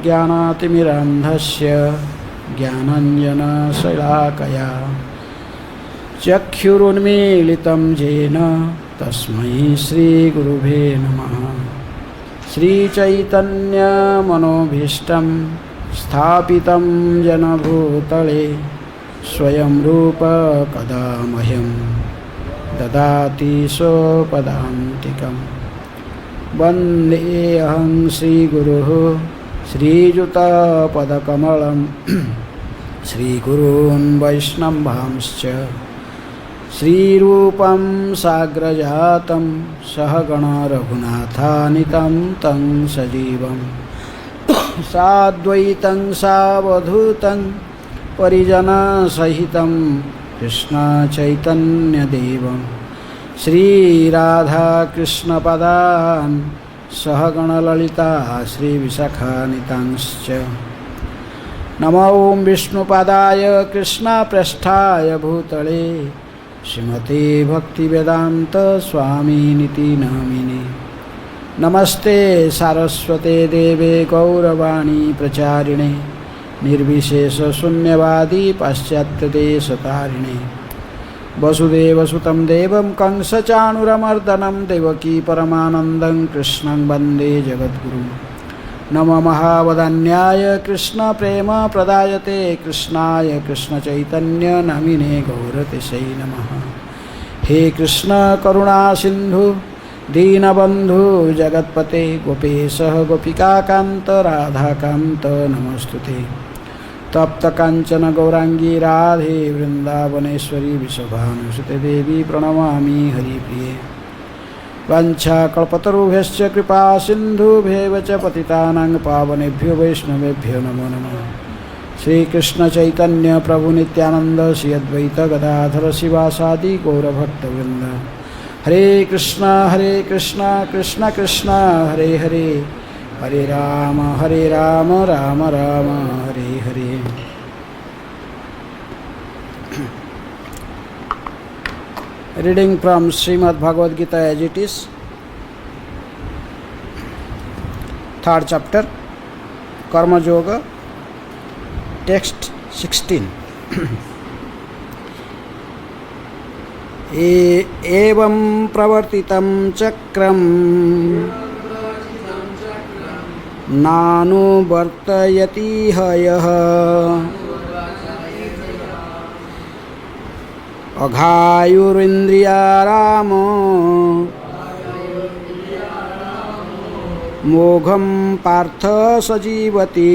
ज्ञानातिमिरान्धस्य ज्ञानाञ्जनशलाकया चक्षुरुन्मीलितं येन तस्मै श्रीगुरुवे नमः। श्रीचैतन्यमनोभीष्टं स्थापितं जनभूतले स्वयं रूप कदा मह्यं ददाति स्वपदान्तिकं। वन्देऽहं श्रीगुरुः श्रीयुतपदकमलं श्रीगुरून् वैष्णवांश्च श्रीरूपं साग्रजातं सहगण रघुनाथान्वितं तं सजीवं साद्वैतं सावधूतं परिजनसहितं कृष्णचैतन्यदेवं श्रीराधाकृष्णपदान् सहगणललिता श्रीविशाखान्वितांश्च। नमो विष्णुपदाय कृष्णप्रेष्ठाय भूतले श्रीमते भक्तिवेदांत स्वामिनिति नामिने। नमस्ते सारस्वते देवे गौरवाणी प्रचारिणे निर्विशेष शून्यवादी पाश्चात्यदेशतारिणे। वसुदेवसुतं देवं कंसचाणूरमर्दनं देवकी परमानन्दं कृष्णं वन्दे जगद्गुरुं। नमः महावदन्याय कृष्ण प्रेम प्रदायते कृष्णाय कृष्णचैतन्य नामिने गौरतिशै नमः। हे कृष्ण करुणा सिंधु दीनबंधु जगत्पते गोपेशः गोपिकाकान्त राधाकान्त नमस्तुते। तप्त कांचन गौरांगी राधे वृंदावनेश्वरी विश्वभानुसुते देवी प्रणमामि हरिप्रिये। वाञ्छाकल्पतरुभ्यश्च कृपा सिन्धुभ्येव च पतितानां पावनेभ्यो वैष्णवेभ्यो नमो नमः। श्रीकृष्ण चैतन्य प्रभु नित्यानंद श्री अद्वैत गदाधर शिवासादि गौरभक्तवृंद। हरे कृष्ण कृष्ण कृष्ण हरे हरे, हरे Ram Ram Ram Hare Hare. Reading from Srimad Bhagavad Gita as it is, 3rd chapter, Karma Yoga, text 16. एवं प्रवर्तितं चक्रं नानुवर्तयति हयः अघायुरिन्द्रियारामो मोघं पार्थ सजीवति।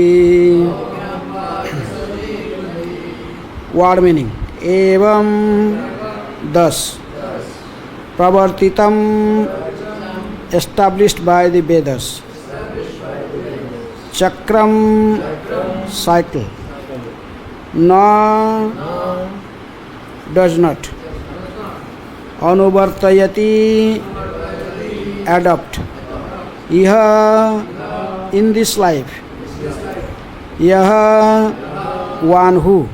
वर्ड मीनिंग एवं thus pravartitam established by the Vedas, chakram cycle, na does not, anuvartayati adopt, iha in this life, yaha one who,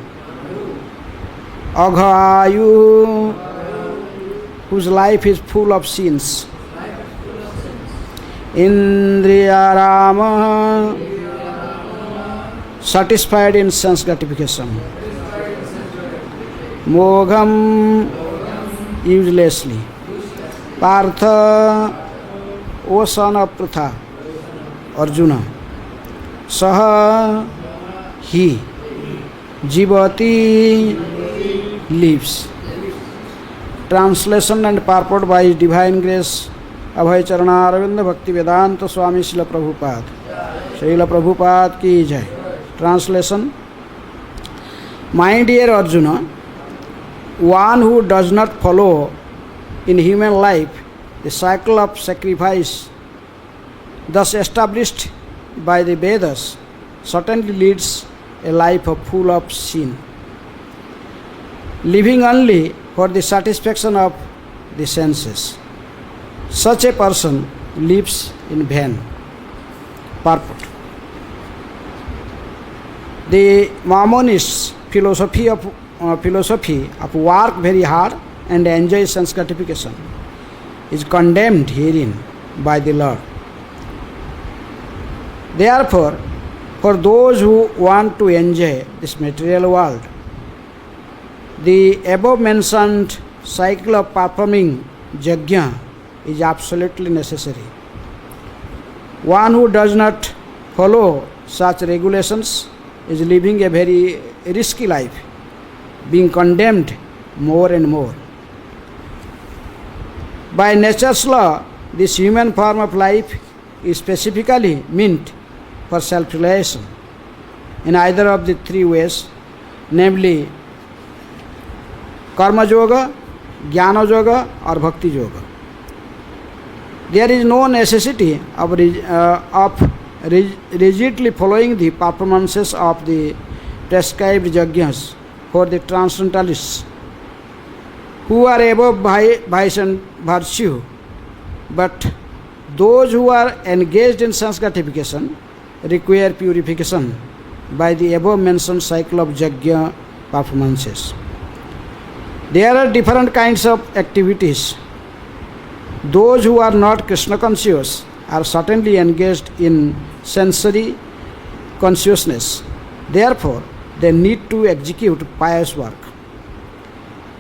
aghayu whose life is full of sins, indriyarama satisfied in sense gratification, mogham uselessly, partha o son of Pritha, Arjuna, saha he, jivati lives. Translation and purport by His Divine Grace Abhay Charana Aravinda Bhakti Vedanta Swami Srila Prabhupada. Srila Prabhupada ki jai. Translation: My dear Arjuna, one who does not follow in human life the cycle of sacrifice thus established by the Vedas certainly leads a life full of sin, living only for the satisfaction of the senses. Such a person lives in vain. Purport: The Maimonists' philosophy of work very hard and enjoy sense gratification is condemned herein by the Lord. Therefore, For those who want to enjoy this material world, the above mentioned cycle of performing yajna is absolutely necessary. One who does not follow such regulations is living a very risky life, being condemned more and more. By nature's law, this human form of life is specifically meant for self-realization in either of the three ways, namely Karma Yoga, Jnana Yoga or Bhakti Yoga. There is no necessity of rigidly following the performances of the prescribed yajnas for the transcendentalists who are above vice and virtue, but those who are engaged in sense gratification require purification by the above mentioned cycle of yajna performances. There are different kinds of activities. Those who are not Krishna conscious are certainly engaged in sensory consciousness. Therefore, they need to execute pious work.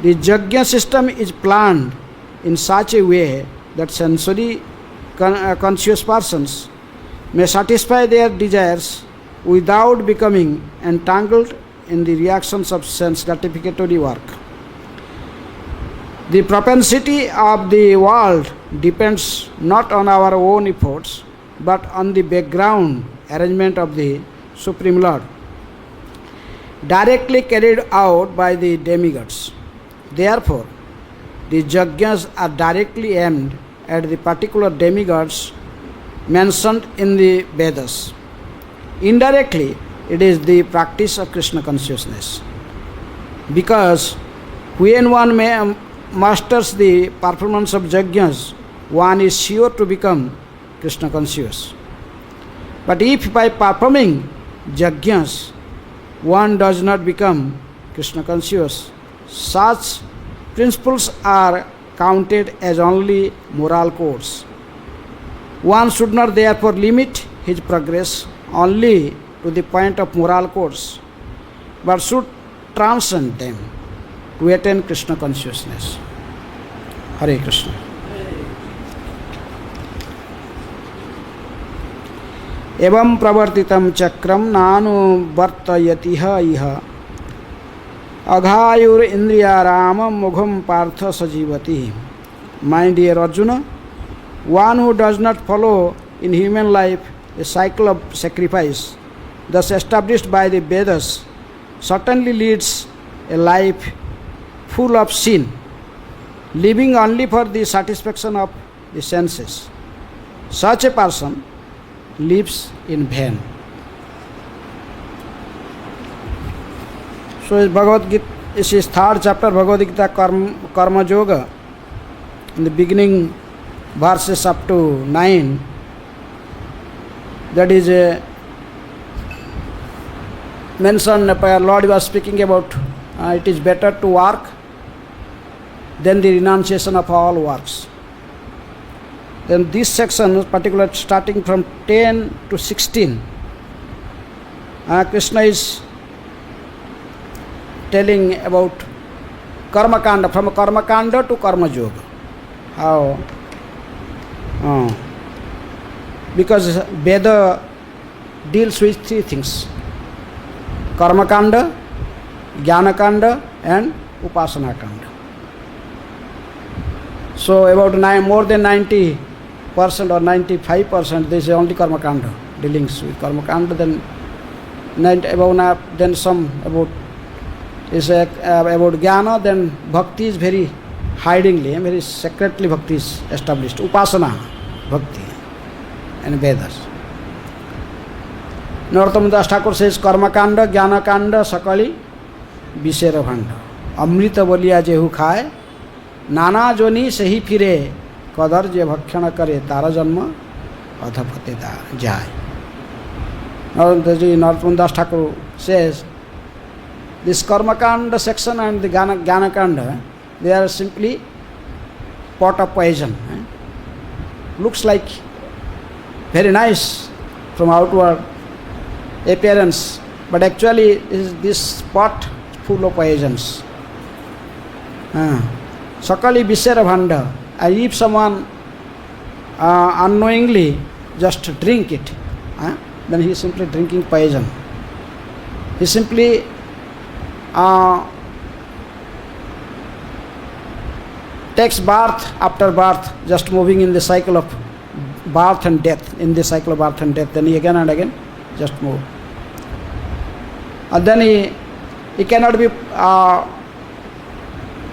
The yajna system is planned in such a way that sensory conscious persons may satisfy their desires without becoming entangled in the reactions of sense gratificatory work. The propensity of the world depends not on our own efforts, but on the background arrangement of the Supreme Lord, directly carried out by the demigods. Therefore, the yajnas are directly aimed at the particular demigods mentioned in the Vedas. Indirectly, it is the practice of Krishna consciousness. Because when one masters the performance of yajnas, one is sure to become Krishna conscious. But if by performing yajnas one does not become Krishna conscious, such principles are counted as only moral codes. One should not therefore limit his progress only to the point of moral codes, but should transcend them to attain Krishna consciousness. Hare Krishna. Evam pravartitam chakram nanu vartayatiha iha aghayur indriyaramam mugham partha sajivati. My dear Arjuna, one who does not follow in human life a cycle of sacrifice thus established by the Vedas certainly leads a life full of sin, living only for the satisfaction of the senses. Such a person lives in vain. So Bhagavad Gita, this is third chapter Bhagavad Gita, Karma Yoga. In the beginning verses up to 9, that is mentioned, Lord was speaking about it is better to work than the renunciation of all works. Then this section, particularly starting from 10 to 16, Krishna is telling about Karma Kanda, from Karma Kanda to Karma Yoga. How? Because Veda deals with three things: Karma Kanda, Jnana Kanda and Upasana Kanda. So about more than 90% or 95%, this is only Karma Kanda, dealings with Karma Kanda. Then then some about is about Jnana. Then Bhakti is very hidingly, very secretly Bhakti is established. Upasana Bhakti and Vedas. Narottam Das Thakur says Karma Kanda, Jnana Kanda, Sakali Visera Bhanda. Amrita boliya jehu khaye, नाना जोनी सही फिरे, कदर जे भक्षण करे तारा जन्म अधपते जाए. Narottam Das Thakur says this Karma Kanda section and the Jnana Kanda, they are simply pot of poison. Looks like very nice from outward, appearance, but actually is this pot full of poisons. Sakali Visera Bhanda. And if someone unknowingly just drink it, then he is simply drinking poison. He simply takes birth after birth, just moving in the cycle of birth and death, in the cycle of birth and death. Then he again and again just move. And then he cannot be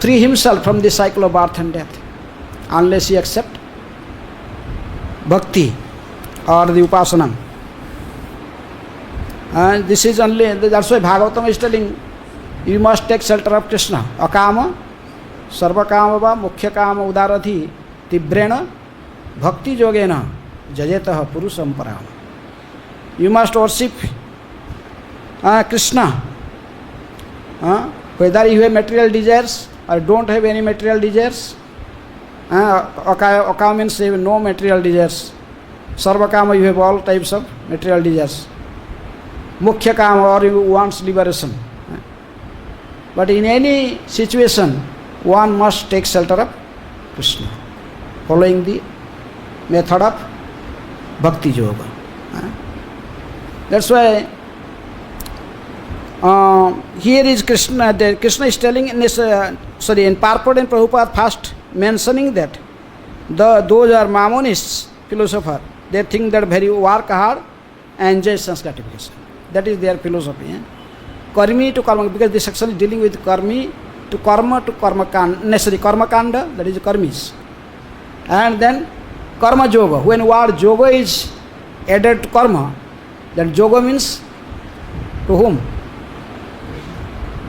free himself from the cycle of birth and death unless he accept bhakti or the upasana. And this is only, that's why Bhagavatam is telling, you must take shelter of Krishna. Akama, sarvakama va, mukhya kama udaradhi, tibrena, bhakti yogena, jajetaha purusam param. You must worship Krishna. Whether you have material desires or don't have any material desires. Akama means you have no material desires. Sarvakama, you have all types of material desires. Mukhya kama, or you want liberation. But in any situation, one must take shelter of Krishna, following the method of bhakti yoga. That's why here is Krishna. Krishna is telling in this, in Purport and Prabhupada first mentioning that those are Maimonists, philosophers. They think that very work hard and enjoy sense gratification. That is their philosophy. Karmi to karma, because this section is dealing with karmi to karma kanda, necessary karma kanda, that is karmis. And then karma yoga. When word yoga is added to karma, then yoga means to whom?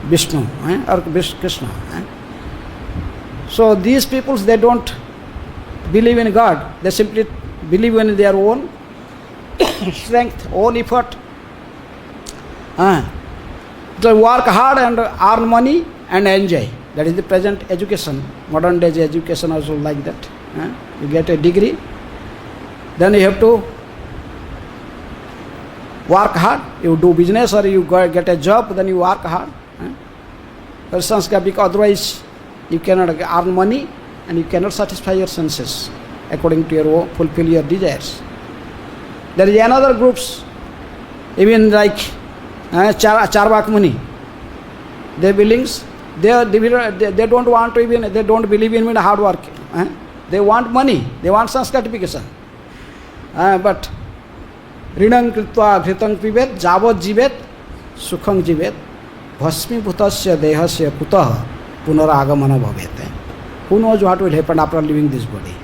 Vishnu or Krishna. So these peoples, they don't believe in God. They simply believe in their own strength, own effort. They work hard and earn money and enjoy. That is the present education. Modern day education also like that. You get a degree, then you have to work hard. You do business or you get a job, then you work hard. Because otherwise you cannot earn money and you cannot satisfy your senses according to your own, fulfill your desires. There is another groups, even like Charvak Muni. They believe they don't want to even, they don't believe in hard work. They want money, they want sense gratification. But Rinam Kritva Ghritam Pibet Javat Jivet Sukham Jivet Bhasmi Bhutasya Dehasya Kutaha Punaragamana Bhavete. Who knows what will happen after leaving this body?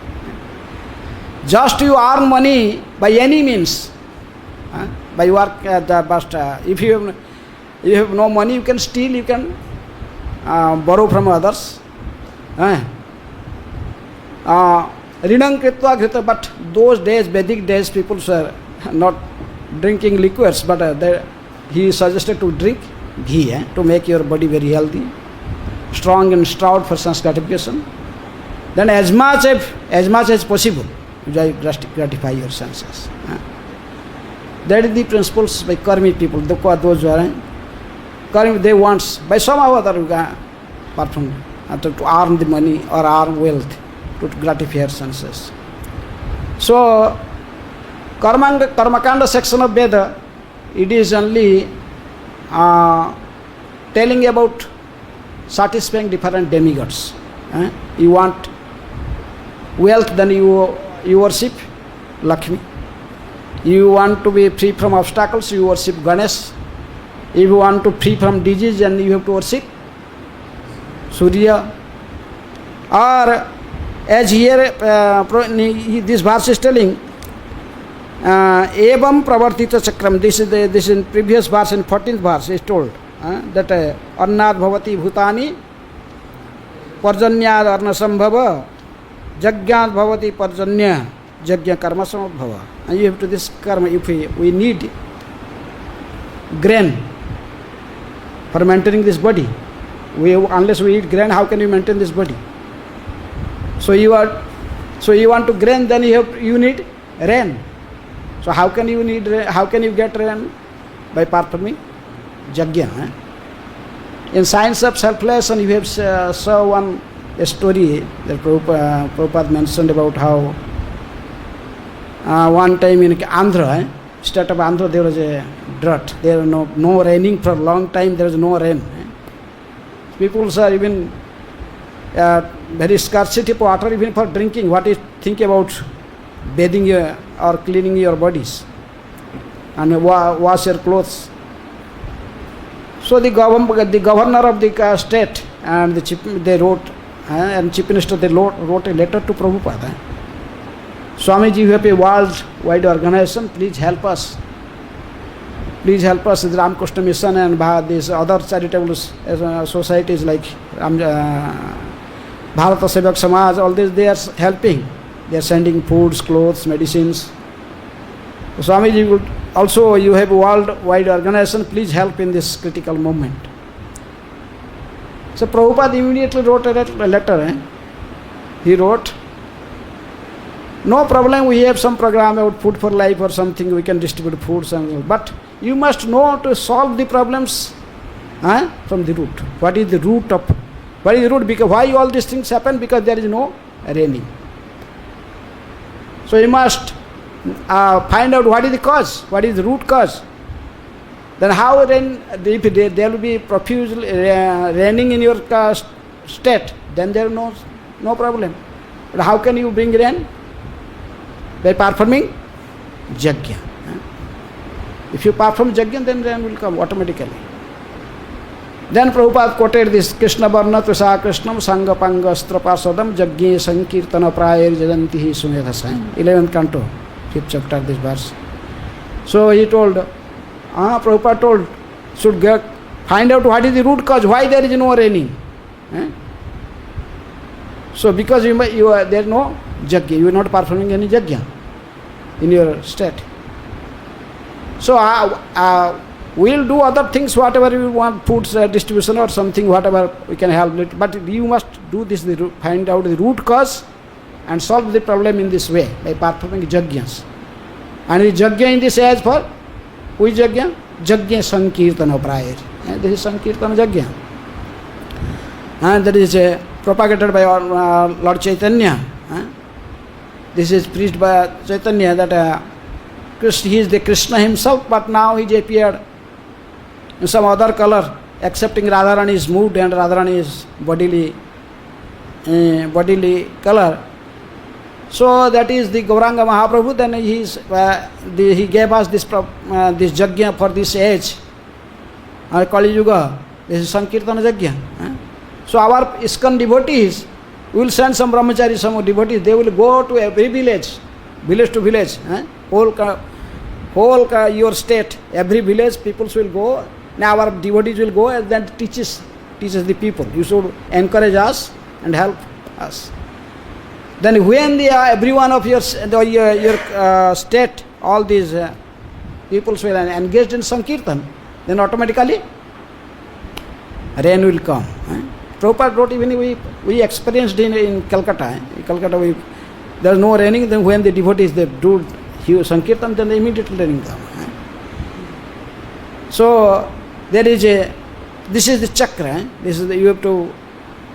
Just you earn money by any means. By work, but if you have no money, you can steal, you can borrow from others. Rinam Kritva Ghritam, but those days, Vedic days, people were not drinking liquors, but he suggested to drink ghee to make your body very healthy, strong and stout for sense gratification. Then as much as possible, you gratify your senses. That is the principles by karmi people. Those who are karmi, they want by somehow or other apart from to earn the money or earn wealth to gratify your senses. So Karmakanda section of Veda, it is only telling about satisfying different demigods. You want wealth, then you worship Lakshmi. You want to be free from obstacles, you worship Ganesh. If you want to free from disease, then you have to worship Surya. Or as here this verse is telling, Evam Pravartita Chakram, this is in previous verse, in 14th verse is told that Annad Bhavati Bhutani Parjanyad Arna Sambhava Jagyad Bhavati Parjanya Jagya Karma Samabhava. And you have to this karma, if we need grain for maintaining this body, unless we eat grain, how can you maintain this body? So you want to grain, then you need rain. So how can you get rain? by performing yajna. In Science of Self-Lesson, you have saw a story that Prabhupada mentioned about how one time in Andhra, state of Andhra, there was a drought. There was no raining for a long time. There was no rain. People are even very scarcity of water even for drinking. What is think about bathing or cleaning your bodies and wash your clothes? So the governor of the state and they wrote, and chief minister, they wrote a letter to Prabhupada. Swamiji, you have a worldwide organization, please help us. Please help us with the Ramakrishna Mission and these other charitable societies like Bharata Sevak Samaj, all this they are helping. They are sending foods, clothes, medicines. So Swamiji, would also you have a worldwide organization, please help in this critical moment. So Prabhupada immediately wrote a letter. He wrote, no problem, we have some program about food for life or something, we can distribute foods and all. But you must know to solve the problems from the root. What is the root? Because why all these things happen? Because there is no raining. So you must find out what is the cause, what is the root cause. Then how if there will be profuse raining in your state, then there is no problem. But how can you bring rain? By performing yajna. If you perform yajna, then rain will come automatically. Then Prabhupada quoted this Krishna Varna Tusa Krishnam Sangha Pangastra Parsadam Jagye Sankirtana Prayar Jadantihi Sumedhasa. 11th canto, 5th chapter, this verse. So he told, Prabhupada told, should find out what is the root cause, why there is no raining. So because there is no yajna, you are not performing any yajna in your state. So we will do other things, whatever we want, foods distribution or something, whatever we can help it. But you must do this, find out the root cause and solve the problem in this way, by performing yajnas. And the yajna in this age for, which yajna? Yajna Sankirtana Prayar. This is Sankirtana yajna. And that is propagated by Lord Chaitanya. This is preached by Chaitanya that he is the Krishna himself, but now he appeared in some other color, accepting Radharani's mood and Radharani's bodily color. So that is the Gauranga Mahaprabhu. Then he gave us this yajna for this age, Kali Yuga. This is Sankirtana yajna. So our ISKCON devotees will send some brahmachari, some devotees. They will go to every village to village, whole your state, every village, people will go. Now our devotees will go and then teaches the people. You should encourage us and help us. Then when every one of your state, all these people will engaged in Sankirtan, then automatically rain will come. Prabhupada wrote, even we experienced in Calcutta. In Calcutta, there is no raining. Then when the devotees they do Sankirtan, then immediately raining comes. So there is this is the chakra. This is you have to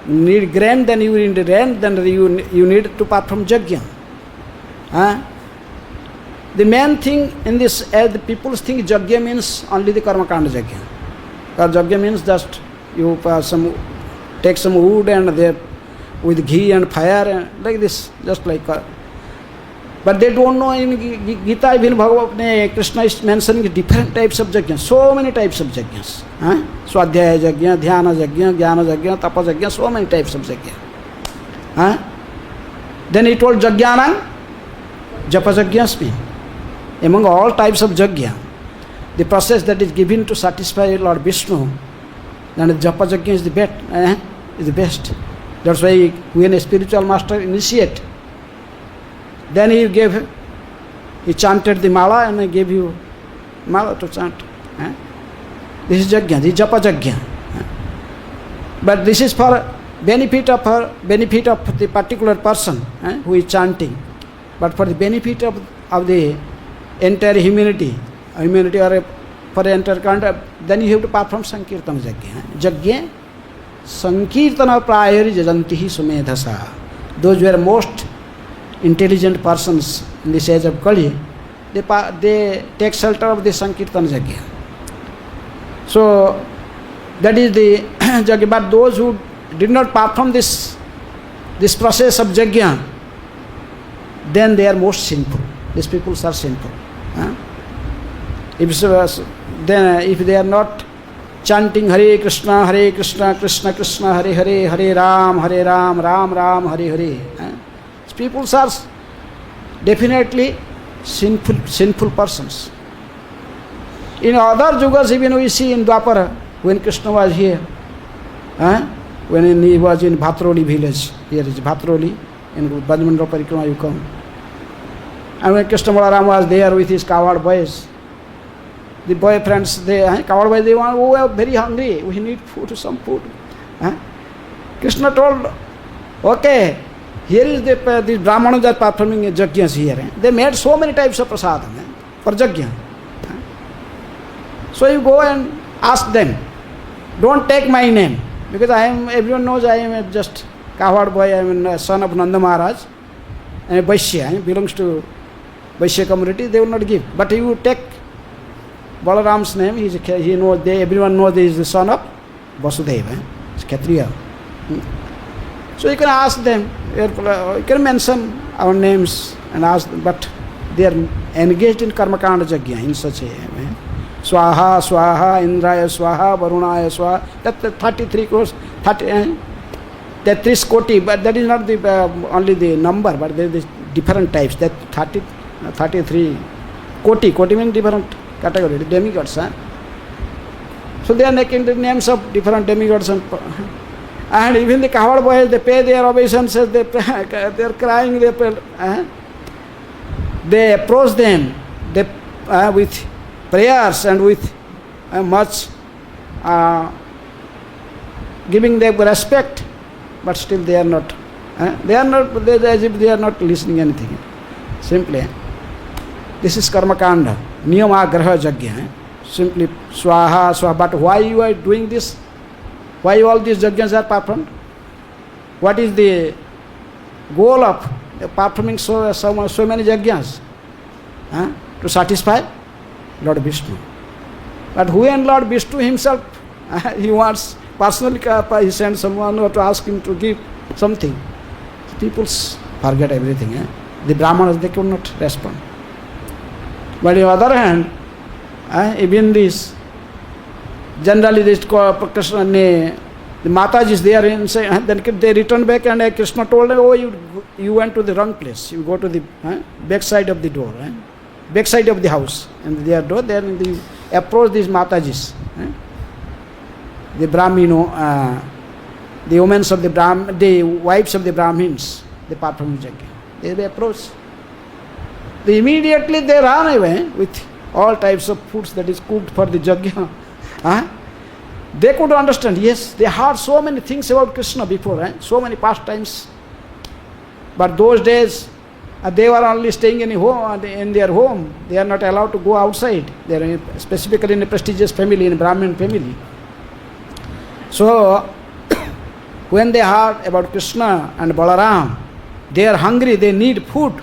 need grain, then you need rain, then you need to perform yajna. The main thing in this, as the people think yajna means only the karma kanda yajna. Because yajna means just you take some wood and they with ghee and fire and like this, just like. But they don't know in Gita, even Bhagavad Krishna is mentioning different types of yajna, so many types of yajnas. Swadhyaya yajna, dhyana yajna, jnana yajna, tapa yajna, so many types of yajna. Then he told yajnanam japa yajnasmi. Among all types of yajna, the process that is given to satisfy Lord Vishnu, then japa yajna is the best. That's why when a spiritual master initiate, then he chanted the mala and he gave you mala to chant. This is yajna, this is japa yajna. But this is for benefit of the particular person who is chanting. But for the benefit of the entire humanity or for enter contact, then you have to perform Sankirtana Yajna. Yajna, Sankirtana Prayari Jajantihi Sumedhasa. Those were most intelligent persons in this age of Kali, they take shelter of the Sankirtana Yajna. So, that is the Yajna. But those who did not perform this process of Yajna, then they are most sinful. These people are sinful. If they are not chanting Hare Krishna, Krishna Krishna, Hare Hare, Hare Ram, Ram Ram, Hare Hare. These people are definitely sinful persons. In other yugas, even we see in Dwapara, when Krishna was here, when he was in Bhatroli village, here is Bhatroli, in Bhajmandal Parikrama you come. And when Krishna Balaram was there with his cowherd boys, the boyfriends, cowherd boys, they were very hungry, we need food, some food. Krishna told, okay, here is the Brahmanas are performing yajnas here. They made so many types of prasadam for yajna. So you go and ask them, don't take my name, because everyone knows I am just cowherd boy, I am a son of Nanda Maharaj, and a Vaishya, belongs to Vaishya community, they will not give. But you take Balaram's name, he knows, everyone knows he is the son of Vasudeva, it's Kshatriya. So you can ask them, you can mention our names and ask them, but they are engaged in Karmakanda Yajna in such a way. Swaha, Swaha, Indraya Swaha, Varunaya Swaha, that 33 crores, 33 koti, but that is not the only the number, but there is different types, that 33 koti means different category, demigods. So they are making the names of different demigods, and even the cowherd boys, they pay their obeisances, they are crying, they approach them with prayers and with much giving them respect, but still they are not. As if they are not listening anything. Simply, this is Karmakanda, Niyamagraha Yajna. Simply Swaha, Swaha. But why you are doing this? Why all these yajnas are performed? What is the goal of performing so many yajnas? To satisfy Lord Vishnu. But when Lord Vishnu himself, he wants personally, he sends someone to ask him to give something. People forget everything. The Brahmanas, they could not respond. But on the other hand, even this, generally this Krishna, the Mataji is there inside, then they return back and Krishna told them, oh, you went to the wrong place. You go to the back side of the door. Backside of the house, and their door, then they approach these Matajis, the Brahmino, the women of the wives of the Brahmins, the performing yajna. They approach. Immediately they run away with all types of foods that is cooked for the yajna. They could understand, yes, they heard so many things about Krishna before, so many pastimes. But those days, they were only staying in their home. They are not allowed to go outside. They are specifically in a prestigious family, in a Brahmin family. So, when they heard about Krishna and Balaram, they are hungry, they need food.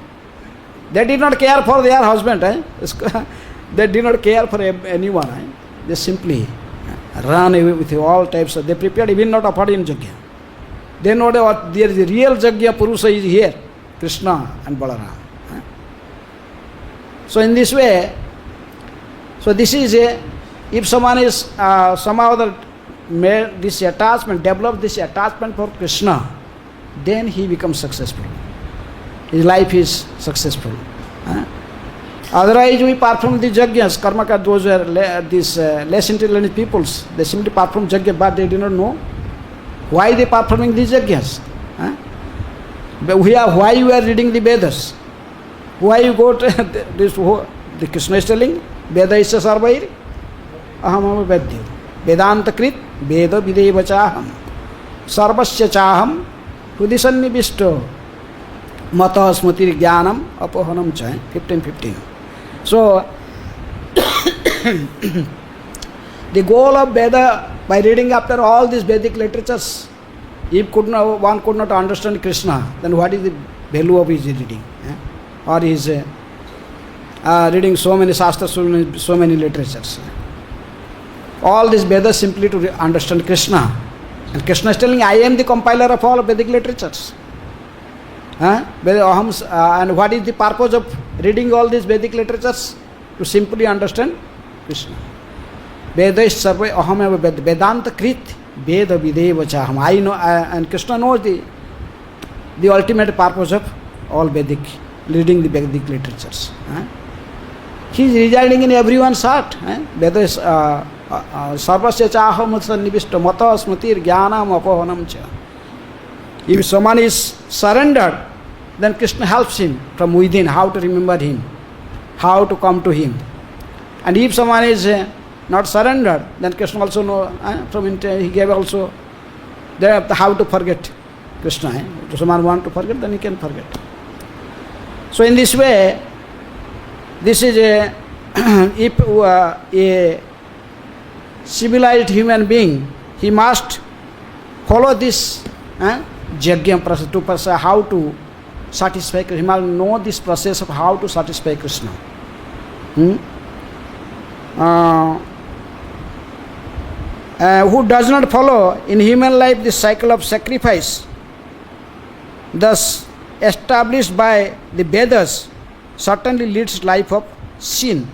They did not care for their husband. They did not care for anyone. They simply ran away with all types of, they prepared even not offered in Yajna. They know that there is a real Yajna Purusha is here. Krishna and Balaram. So in this way, so this is if someone is somehow made this attachment, develop this attachment for Krishna, then he becomes successful. His life is successful. Otherwise, we perform the yajnas, karmaka, those are these less intelligent peoples. They simply perform yajna, but they do not know why they are performing these yajnas. But why you are reading the Vedas? Why you go to this? The Krishna is telling, Veda is sarvair, aham vedya. Vedanta krit, Veda videva chaham. Sarvasya chaham, hudisannibishto. Mata smriti jnanam apohanam cha. 15:15. So, The goal of Veda, by reading after all these Vedic literatures, if one could not understand Krishna, then what is the value of his reading? Or his reading so many Shastras, so many literatures. All these Vedas simply to understand Krishna. And Krishna is telling, I am the compiler of all Vedic literatures. And what is the purpose of reading all these Vedic literatures? To simply understand Krishna. Vedas sarve aham eva Vedanta krit Veda videva chaham. I know, and Krishna knows the ultimate purpose of all Vedic, reading the Vedic literatures. He is residing in everyone's heart. Vedas sarvasya chaham sannivishta mata smritir jnanam apohanam cha. If someone is surrendered, then Krishna helps him from within, how to remember him, how to come to him. And if someone is not surrendered, then Krishna also knows, he gave also how to forget Krishna. If someone wants to forget, then he can forget. So in this way, this is if a civilized human being, he must follow this Yajna process to process how to satisfy Krishna. He must know this process of how to satisfy Krishna. Who does not follow in human life this cycle of sacrifice, thus established by the Vedas, certainly leads life of sin.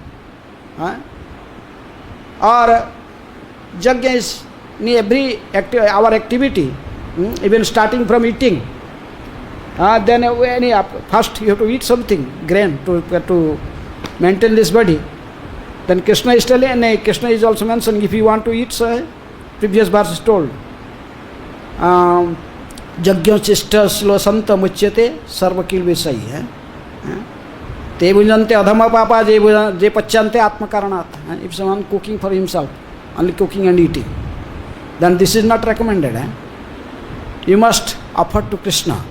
Or Yajna is in every our activity, even starting from eating. Then first you have to eat something, grain, to maintain this body. Then Krishna is telling, and Krishna is also mentioning, if you want to eat, previous verse is told, Yajna chishta slo santa muchyate sarvakil visai. Te bhujante adhama papa je pachante atma karanat. If someone cooking for himself, only cooking and eating, then this is not recommended. You must offer to Krishna.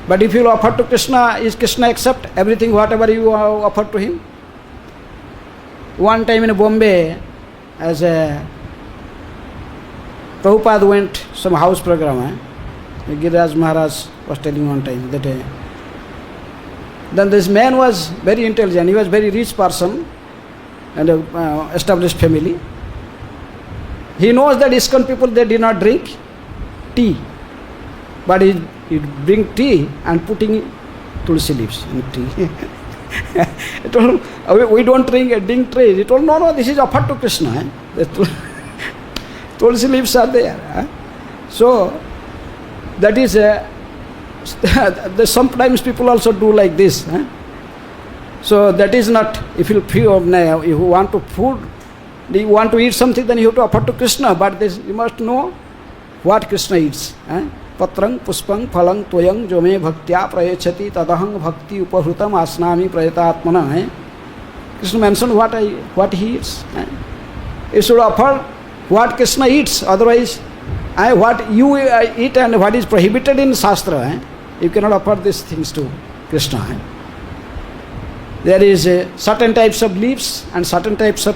But if you offer to Krishna, is Krishna accept everything, whatever you offer to him? One time in Bombay, as a Prabhupada went some house program, Giriraj Maharaj was telling one time that then this man was very intelligent, he was very rich person and established family. He knows that ISKCON people, they did not drink tea, but he bring tea and putting tulsi leaves in tea. He told him, we don't drink tea. He told, no, this is offered to Krishna. The tulsi leaves are there. So, that is, sometimes people also do like this. So, that is not, if you want to food, you want to eat something, then you have to offer to Krishna. But this, you must know what Krishna eats. Patrang puspang phalang toyang jome bhaktya prayachati tadahang bhakti upahrutam asnami prayatatmana. Krishna mentioned what he eats. You should offer what Krishna eats, otherwise what you eat and what is prohibited in Shastra, you cannot offer these things to Krishna. There is certain types of leaves and certain types of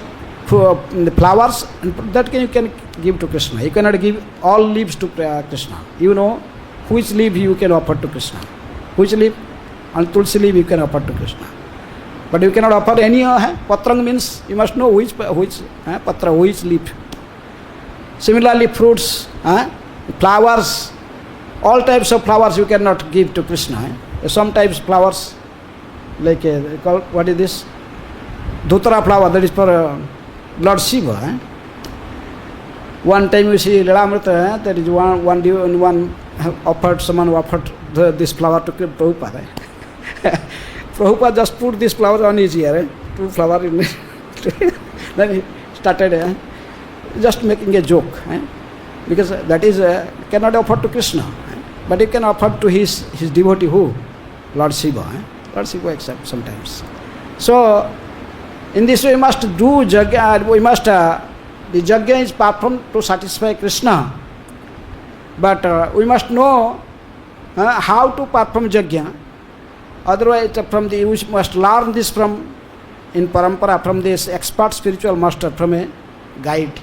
the flowers, and that you can give to Krishna. You cannot give all leaves to Krishna. You know which leaf you can offer to Krishna. Which leaf? And tulsi leaf you can offer to Krishna. But you cannot offer any. Patrang means you must know which patra, which leaf. Similarly, fruits, flowers, all types of flowers you cannot give to Krishna. Some types flowers, like what is this? Dhutara flower, that is for Lord Shiva. One time you see Lilamrita, that is one offered, someone offered this flower to Prabhupada. Prabhupada just put this flower on his ear, two flowers in it. Then he started just making a joke, because that is cannot offer to Krishna, but you can offer to his devotee who? Lord Shiva. Lord Shiva accepts sometimes. So, in this way we must do Yajna, the Yajna is performed to satisfy Krishna, but we must know how to perform Yajna. Otherwise, we must learn this from in parampara from this expert spiritual master, from a guide.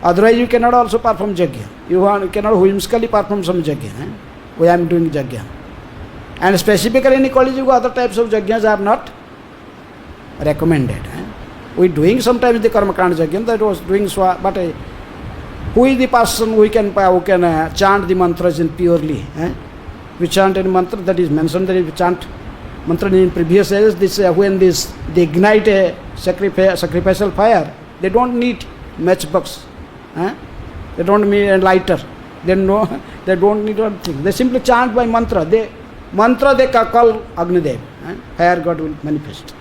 Otherwise you cannot also perform yajna. You cannot whimsically perform some yajna. I am doing yajna. And specifically in Kali Yuga, other types of yajnas are not recommended. We doing sometimes the karma kanda yajna, that was doing but who is the person who can chant the mantras in purely? We chant any mantra that is mentioned, that we chant mantra in previous ages. This when they ignite a sacrificial fire, they don't need matchbox. They don't need a lighter. They don't need anything. They simply chant by mantra. They call Agnidev. Fire God will manifest.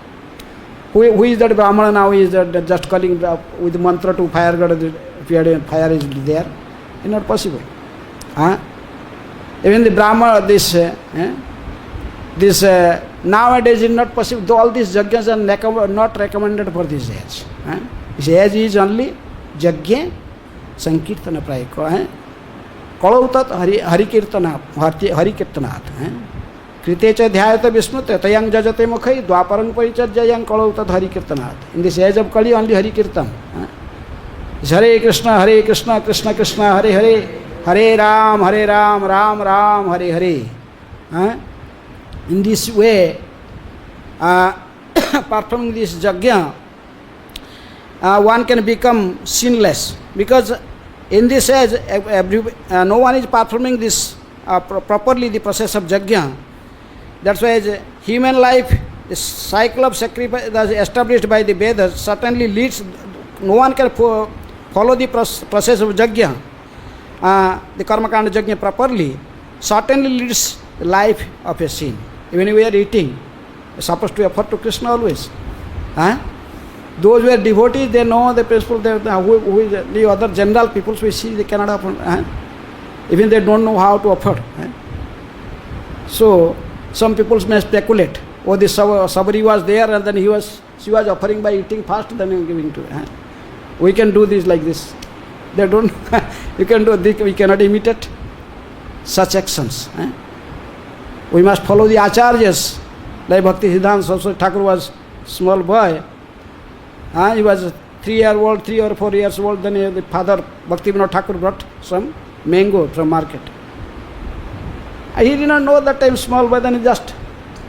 Who is that Brahmana now? Is that just calling with mantra to fire God? Fire is there. It's not possible. Even the Brahmana, this nowadays is not possible. Though all these yajnas are not recommended for this age. This age is only yajna sankirtana praya. Kalautat hari kirtanat. Krite cha dhyayata visnute tayang jajate mukhai dwaparang parichajayang kalautat hari kirtanat. In this age of Kali, only hari kirtan. Hare Krishna, Krishna Krishna, Hare Hare, Hare Ram, Ram Ram, Hare Hare. In this way, performing this yajna, one can become sinless, because in this age, no one is performing this properly, the process of yajna. That's why human life, the cycle of sacrifice that is established by the Vedas certainly leads. No one can follow the process of yajna, the karma kanda yajna properly. Certainly leads the life of a sin. Even if we are eating, we are supposed to offer to Krishna always. Those who are devotees, they know the principle. Who is the other general people we see, they cannot offer. Even they don't know how to offer. So some people may speculate. Oh, this Sabari was there, and then she was offering by eating fast, then giving to her. We can do this like this. They don't. You can do this. We cannot imitate such actions. We must follow the acharyas. Like Bhakti Siddhanta Saraswati Thakur was small boy. He was 3 or 4 years old. Then the father Bhaktivinoda Thakur brought some mango from market. He did not know that time small boy. Then he just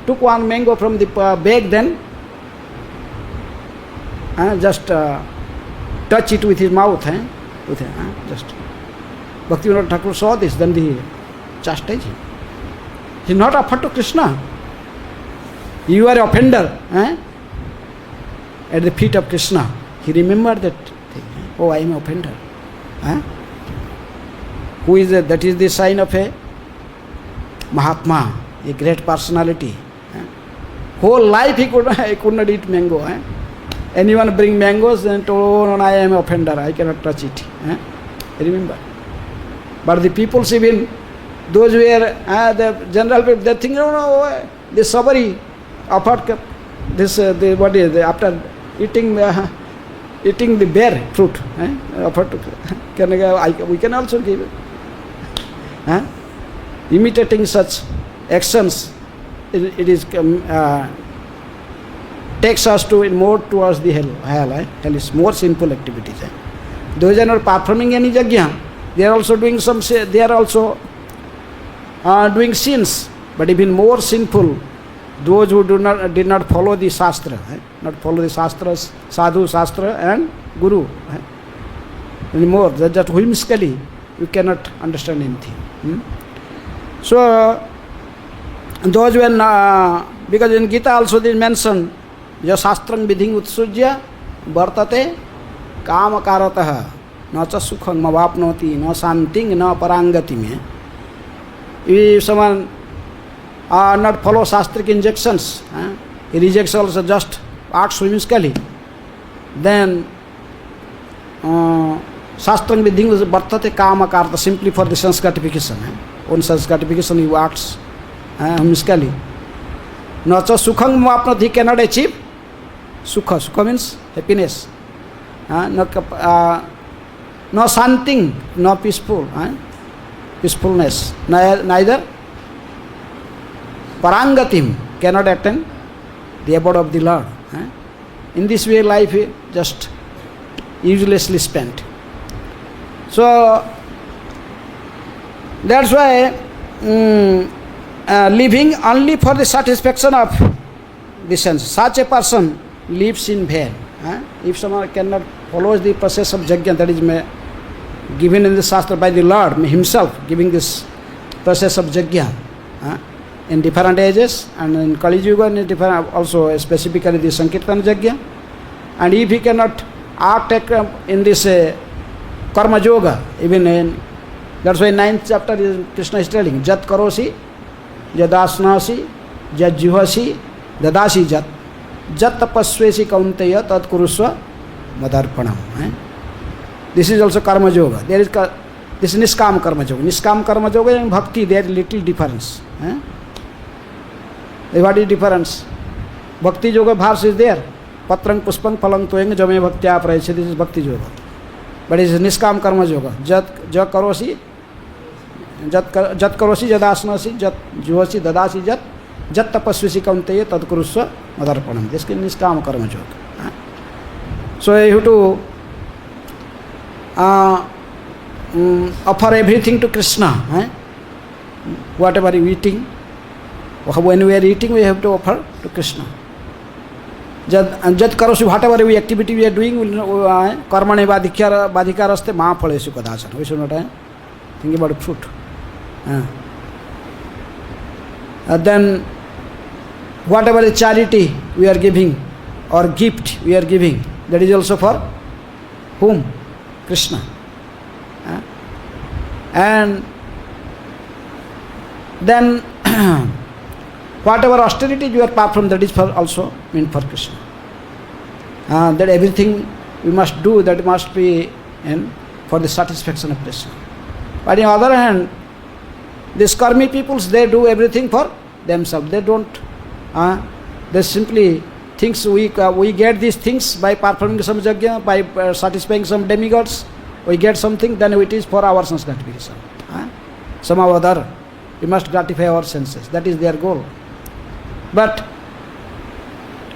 took one mango from the bag. Then just touch it with his mouth. Just Bhaktivinoda Thakur saw this. Then he chastised him. He is not offered to Krishna. You are an offender. At the feet of Krishna. He remembered that thing. Oh, I am an offender. Who is that? That is the sign of a Mahatma, a great personality. Whole life he could not eat mango. Anyone bring mangoes and told, oh, no, I am an offender, I cannot touch it. Remember. But the people, even those who are the general people, they think, no, this Sabari offered this, after eating the bare fruit, offered to, we can also give it. Imitating such actions, it is takes us to more towards the hell. Hell is more sinful activities. Those are not performing any yajna. They are also doing doing sins, but even more sinful. Those who did not follow the Shastra, not follow the Shastras, Sadhu, Shastra and Guru. Anymore, that whimsically, you cannot understand anything. So, those when, because in Gita also they mention, Ya Shastram Vidhing Utsujya Vartate Kamakaratah Na cha sukhang mavapnoti na santing na parangatim. If someone not follow Shastric injunctions, he rejects also just acts whimsically, then Shastram Vidhing Vartate Kamakarata, simply for the sense gratification. On sense gratification he acts whimsically. Na cha sukhang mavapnoti, he cannot achieve sukha. Sukha means happiness. No santing, no peaceful, peacefulness. Neither parangatim, cannot attain the abode of the Lord. In this way, life is just uselessly spent. So that's why living only for the satisfaction of the sense, such a person lives in vain. If someone cannot follow the process of yajna that is given in the Shastra by the Lord himself, giving this process of yajna in different ages, and in Kali Yuga in different, also specifically the Sankirtan yajna, and if he cannot act in this karma yoga, even in, that's why 9th chapter is Krishna is telling, Jat karosi, jadasnasi, jat juhasi, dadasi jat, jat tapasvesi kaunteya tad kurusva madarpanam. This is also karma yoga. There is this niskam karma yoga. Niskam karma yoga and bhakti, there is little difference. What is difference? Bhakti yoga verse is there. Patrang puspang palang toeng jame bhaktya prayase. This is bhakti yoga. But it is niskam karma yoga. Jat karosi, jat karosi jadasnasi, jat juhasi dadasi jat, jat tapasvisi kaunteya tad kurusva madarpanam. This is niskam karma yoga. So you have to offer everything to Krishna. Whatever you eating, when we are eating, we have to offer to Krishna. Jat karosi, whatever we activity we are doing, karmane badhikaraste mahapalesu kadachana. We should not think about fruit. Then whatever the charity we are giving or gift we are giving, that is also for whom? Krishna. And then whatever austerity you are perform, that is for also meant for Krishna. That everything we must do, that must be for the satisfaction of Krishna. But on the other hand, these karmi peoples, they do everything for themselves. They don't, they simply thinks we get these things by performing some yajna, by satisfying some demigods, we get something, then it is for our sense gratification. Somehow or other, we must gratify our senses. That is their goal. But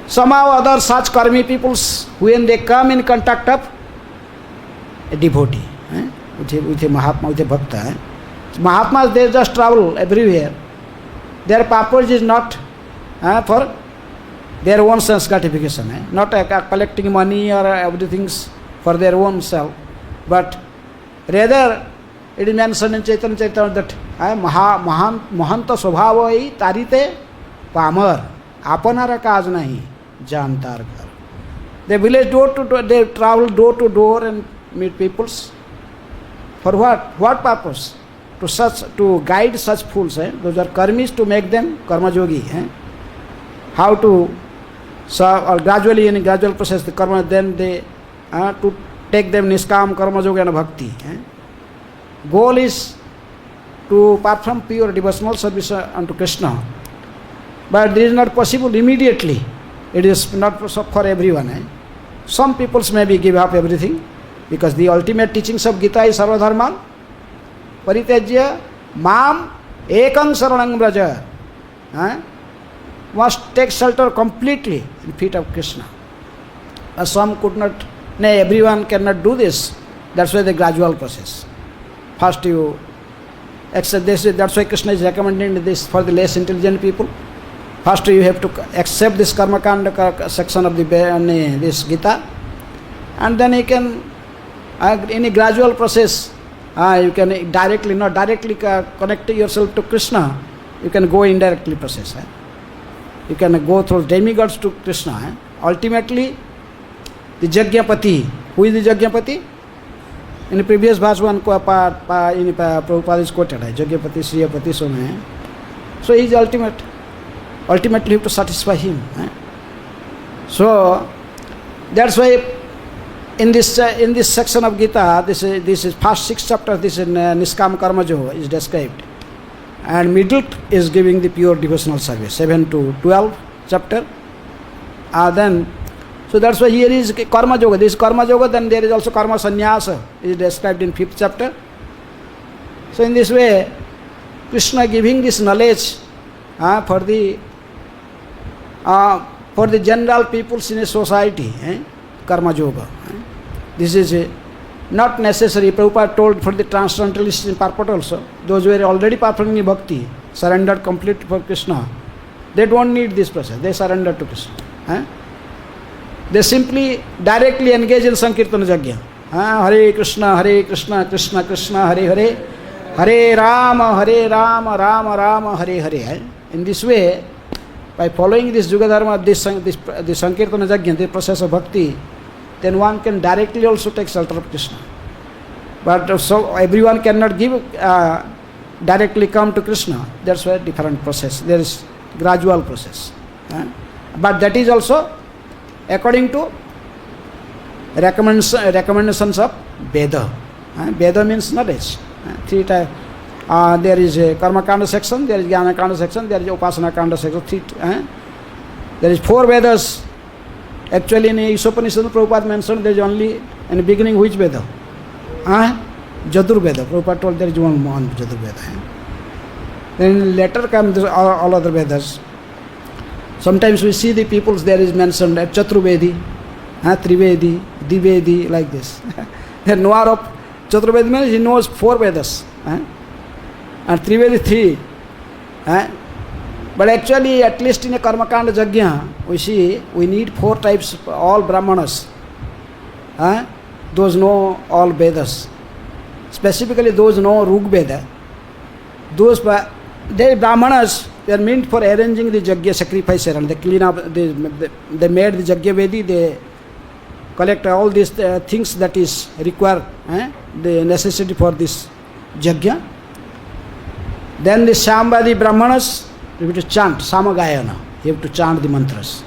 somehow or other, such karmi peoples, when they come in contact of a devotee, with a Mahatma, with a Bhakta, Mahatmas, they just travel everywhere. Their purpose is not for their own sense gratification, not collecting money or everything for their own self, but rather it is mentioned in Chaitanya Charitamrita that Mahanta Swabhavai Tarite Pamar Apanara Kaj Nahi Jantar Ghar. They village door to door, they travel door to door and meet peoples. For what? What purpose? To guide such fools, those are karmis, to make them karma yogi. How to or gradually, in a gradual process, the karma, then they to take them niskam karma yoga and bhakti. Goal is to perform pure devotional service unto Krishna. But this is not possible immediately. It is not for everyone. Some peoples maybe give up everything, because the ultimate teachings of Gita is Sarva Dharma Paritejya Mam Ekam Saranam Braja. Must take shelter completely in the feet of Krishna. Some could not, everyone cannot do this. That's why the gradual process. First you accept this, that's why Krishna is recommending this for the less intelligent people. First you have to accept this karma kanda section of this Gita, and then you can, in a gradual process, you can directly, not directly connect yourself to Krishna, you can go indirectly process. You can go through demigods to Krishna. Ultimately, the Jagyapati. Who is the Jagyapati? In the previous verse, one Prabhupada is quoted. Jagyapati, Sriyapati, so on. So he is ultimate. Ultimately, you have to satisfy him. So that's why in this section of Gita, this is first 6 chapters. This is Niskam Karma Yoga is described. And middle is giving the pure devotional service, 7 to 12 chapter. Then, so that's why here is Karma Yoga. This is Karma Yoga, then there is also Karma Sannyasa, is described in 5th chapter. So in this way, Krishna giving this knowledge for the for the general peoples in a society, karma yoga. This is not necessary. Prabhupada told for the transcendentalists in purport also, those who are already performing bhakti, surrendered completely for Krishna, they don't need this process, they surrender to Krishna. They simply directly engage in Sankirtana Yajna. Hare Krishna, Krishna Krishna, Hare Hare, Hare Rama, Rama Rama, Hare Hare. In this way, by following this Yuga Dharma, this Sankirtana Yajna, the process of bhakti, then one can directly also take shelter of Krishna. But so everyone cannot give directly come to Krishna. That's why different process. There is gradual process. But that is also according to recommendations of Veda. Veda means knowledge. Three types. There is a Karma Kanda section, there is Jnana Kanda section, there is Upasana Kanda section. There is 4 Vedas. Actually, in Isopanishad, Prabhupada mentioned there is only in the beginning which Veda? Jadur Veda. Prabhupada told there is one Jadur Veda. Then later come all other Vedas. Sometimes we see the peoples there is mentioned at Chaturvedi, Trivedi, Divedi, like this. The knower of Chaturvedi means he knows 4 Vedas. And Trivedi 3. But actually, at least in a Karmakanda Yajna, we see we need 4 types, all Brahmanas. Those know all Vedas. Specifically, those know Rug Veda. Those they Brahmanas, they are meant for arranging the Yajna sacrifice around. They clean up, they made the Yajna Vedi, they collect all these things that is required, the necessity for this Yajna. Then the Shambhadi Brahmanas, you have to chant, Samagayana, you have to chant the mantras.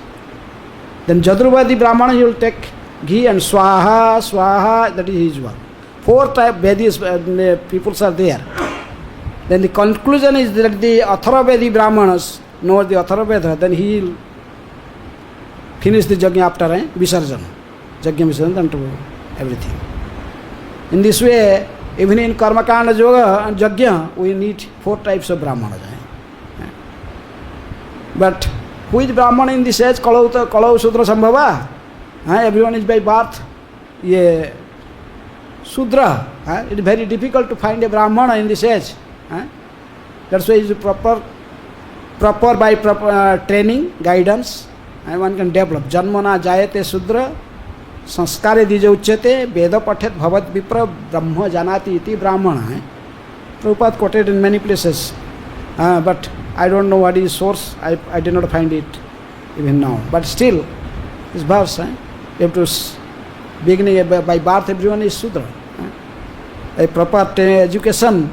Then Jadurvadi Brahmana, you will take ghee and Swaha, Swaha, that is his work. 4 type Vedis, peoples are there. Then the conclusion is that the Atharvavedi Brahmanas know the Atharvaveda, then he will finish the Yajna after Visarjan. Yajna Visarjan, then to everything. In this way, even in Karmakanda Yoga and Yajna, we need 4 types of Brahmanas. But who is Brahmana in this age? Kalau Sudra Sambhava. Everyone is by birth Sudra. It is very difficult to find a Brahmana in this age. That's why it is proper by proper training, guidance, one can develop. Janmana jayate Sudra, sanskare dija uchyate, veda pathet bhavat vipra, brahma janati iti brahmana. Prabhupada quoted in many places. But I don't know what is source. I did not find it even now. But still, this verse, you have to beginning by birth, everyone is Sudra. A proper education,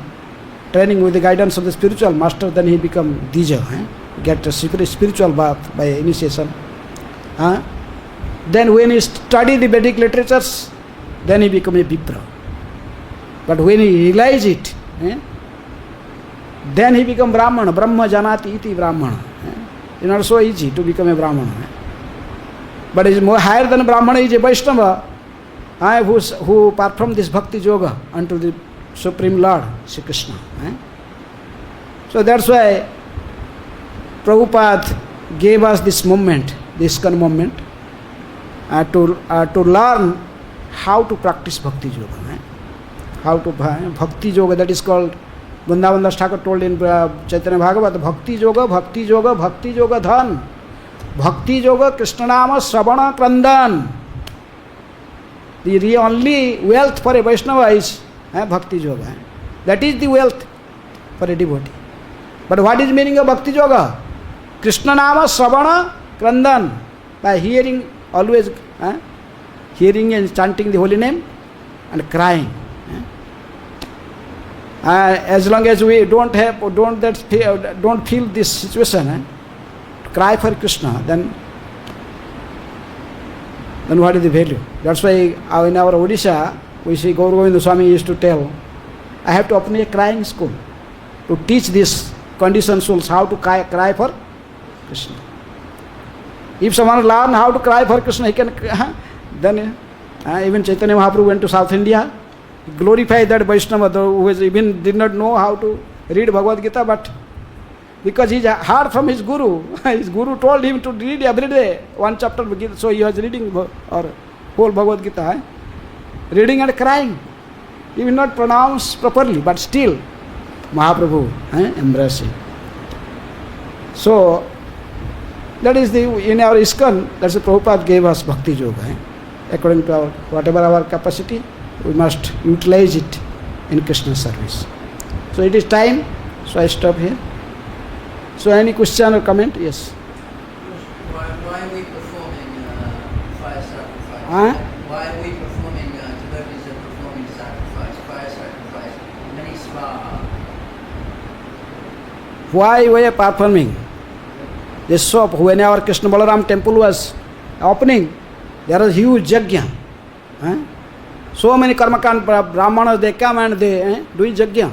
training with the guidance of the spiritual master, then he become Dija, get a spiritual birth by initiation. Then when he study the Vedic literatures, then he become a Vipra. But when he realize it, then he become Brahmana. Brahma janati iti Brahmana. It's not so easy to become a Brahmana. But it is more higher than Brahmana is a Vaishnava who perform this bhakti yoga unto the Supreme Lord, Sri Krishna. So that's why Prabhupada gave us this moment, this kind of moment, to learn how to practice bhakti yoga. How to bhakti yoga, that is called, Vrindavan Das Thakur told in Chaitanya Bhagavat, bhakti yoga, bhakti yoga, bhakti yoga dhan. Bhakti yoga Krishna nama Sravana Krandan. The only wealth for a Vaishnava is bhakti yoga. That is the wealth for a devotee. But what is the meaning of bhakti yoga? Krishna nama Sravana Krandan. By hearing, always hearing and chanting the holy name and crying. As long as we don't feel this situation, cry for Krishna, then what is the value? That's why in our Odisha, we see Gaur Govinda Swami used to tell, I have to open a crying school to teach these conditioned souls how to cry for Krishna. If someone learn how to cry for Krishna, he can, then even Chaitanya Mahaprabhu went to South India, glorify that Vaishnava who even did not know how to read Bhagavad Gita, but because he heard from his guru. His guru told him to read every day one chapter of Gita. So he was reading or whole Bhagavad Gita, reading and crying. He will not pronounce properly, but still Mahaprabhu embracing. So that is in our ISKCON, that's the Prabhupada gave us Bhakti Yoga. According to whatever our capacity, we must utilize it in Krishna service. So it is time, so I stop here. So any question or comment? Yes. Why are we performing fire sacrifice? Why are we performing, devotees are performing sacrifice, fire sacrifice, many swaha? Why we are performing? This shop, whenever Krishna Balaram temple was opening, there was huge yajna. So many karmakand brahmanas, they come and they do yajna.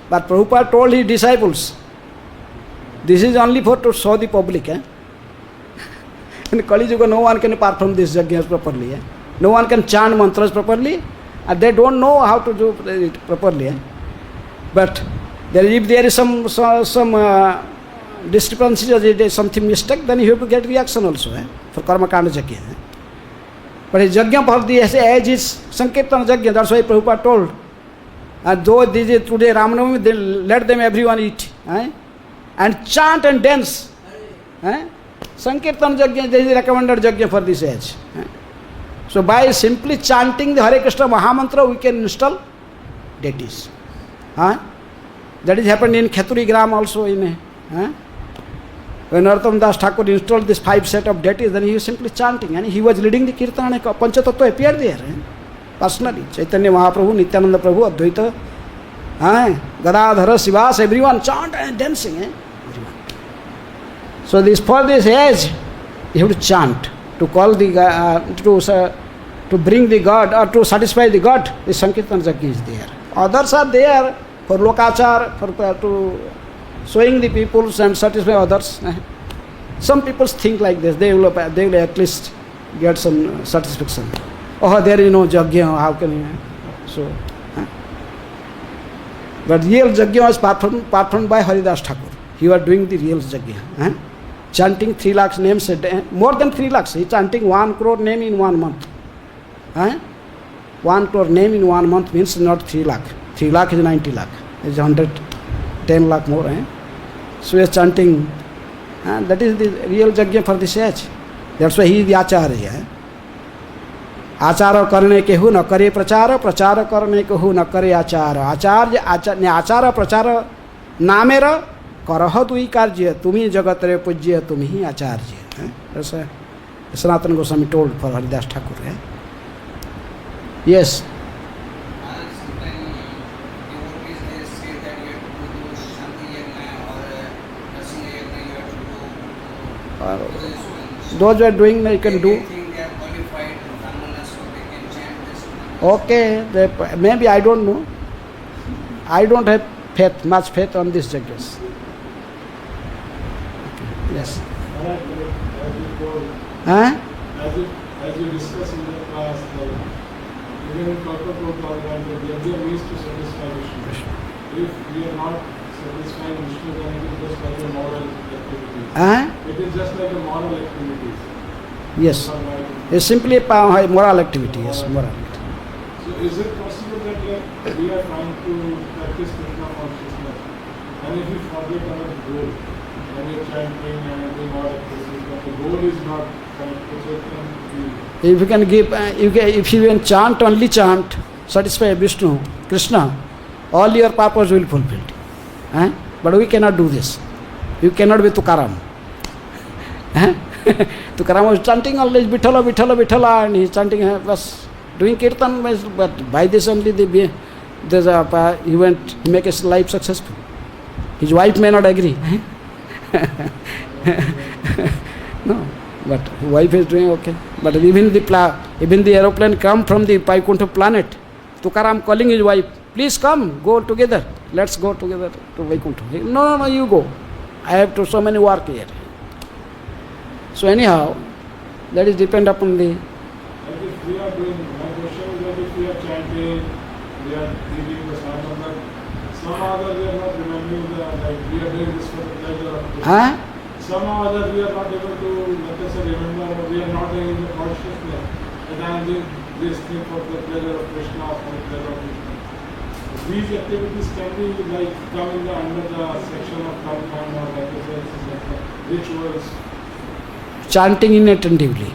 But Prabhupada told his disciples, this is only for to show the public. In Kali Yuga, no one can perform this yajnas properly. No one can chant mantras properly, and they don't know how to do it properly. But if there is some discrepancy or there is something mistake, then you have to get reaction also for karma kanda yajna. But his yajna for the age is Sankirtan yajna. That's why Prabhupada told. And though this is today Ramanavami, they let them everyone eat. And chant and dance. Sankirtan yajna, this is recommended yajna for this age. So by simply chanting the Hare Krishna Mahamantra, we can install deities. That is happened in Kheturi Gram also. When Narottam Das Thakur installed this 5 set of deities, then he was simply chanting. And he was leading the kirtan and Panchatattva appeared there. Personally. Chaitanya Mahaprabhu, Nityananda Prabhu, Advaita, Gadadhara, Sivas, everyone chant and dancing. Everyone. So this for this age, you have to chant, to call the to bring the God or to satisfy the God. The Sankirtan Yajna is there. Others are there for lokachar, for to showing the people and satisfy others. Some people think like this. They will at least get some satisfaction. Oh, there is no yajna, how can you? So, but real yajna was performed by Haridas Thakur. He was doing the real yajna. Chanting 3 lakhs names a day, more than 3 lakhs. He chanting 1 crore name in 1 month. 1 crore name in 1 month means not 3 lakh. 3 lakh is 90 lakh. It's 110 lakh more. So he is chanting. That is the real yajna for this age. That's why he is the acharya. आचार करने के who न करे प्रचार, प्रचार करने के who न करे आचार. आचार्य आचार प्रचार नामेर करह तुई कार्य, तुम्ही जगत रे पूज्य, तुम्ही आचार्य. ऐसा Sanatan Goswami told for Haridas Thakur. Yes. Those who are doing, you can do. Okay, maybe I don't know. I don't have much faith on these judges. Okay. Yes. As you discussed in the past, even in Kalpa the yajna means to satisfy Vishnu. If we are not satisfying Vishnu, then it is just like a moral activity. It is just like a moral activity. Yes. It's simply a moral activity. Yes, moral activity. So is it possible that we are trying to practice Krishna consciousness, and if we forget our goal, and we are chanting and doing all activities, but the goal is not connected, so it can be. If you can give, if you can chant, only chant, satisfy Vishnu, Krishna, all your purpose will fulfilled. But we cannot do this. You cannot be Tukaram. Tukaram was chanting always Vithala, Vithala, Vithala, and he is chanting was doing kirtan, but by this only he make his life successful. His wife may not agree. No, but wife is doing okay. But even the aeroplane come from the Vaikuntha planet. Tukaram calling his wife, please come, go together. Let's go together to Vaikuntha. No, you go. I have to so many work here. So anyhow, that is depend upon the. If we are doing, my question is that if we are chanting, we are reading the Sahasrara, Some other we are not remembering the, like we are doing this for the pleasure of Krishna. Huh? Somehow other we are not able to, let us say, remember, or we are not in the consciousness that I am doing this thing for the pleasure of Krishna, for the pleasure of Krishna. These activities can be like come in the under the section of karma or like rituals. Chanting inattentively.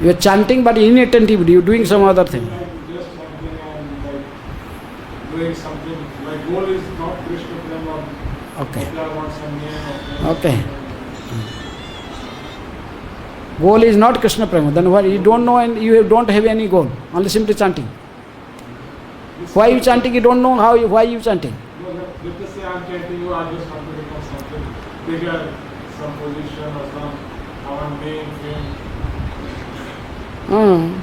You are chanting but inattentively, you are doing some other thing. Like just something and like doing something. My goal is not Krishna Prema. Okay. I want some name or Okay. Goal is not Krishna Prema. Then why you don't know and you don't have any goal, only simply chanting. Why you chanting? You don't know how. Why you chanting? No, let us say I'm chanting you, I just want to become something bigger, some position or some, I want name, fame.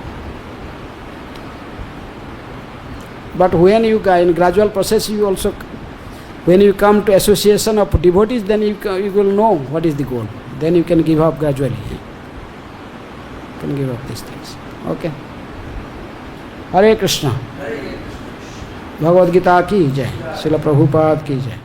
But when you in gradual process, you also, when you come to association of devotees, then you will know what is the goal. Then you can give up gradually. You can give up these things. Okay. Hare Krishna. Hare Krishna. Bhagavad Gita की जय, श्रील प्रभुपाद की जय.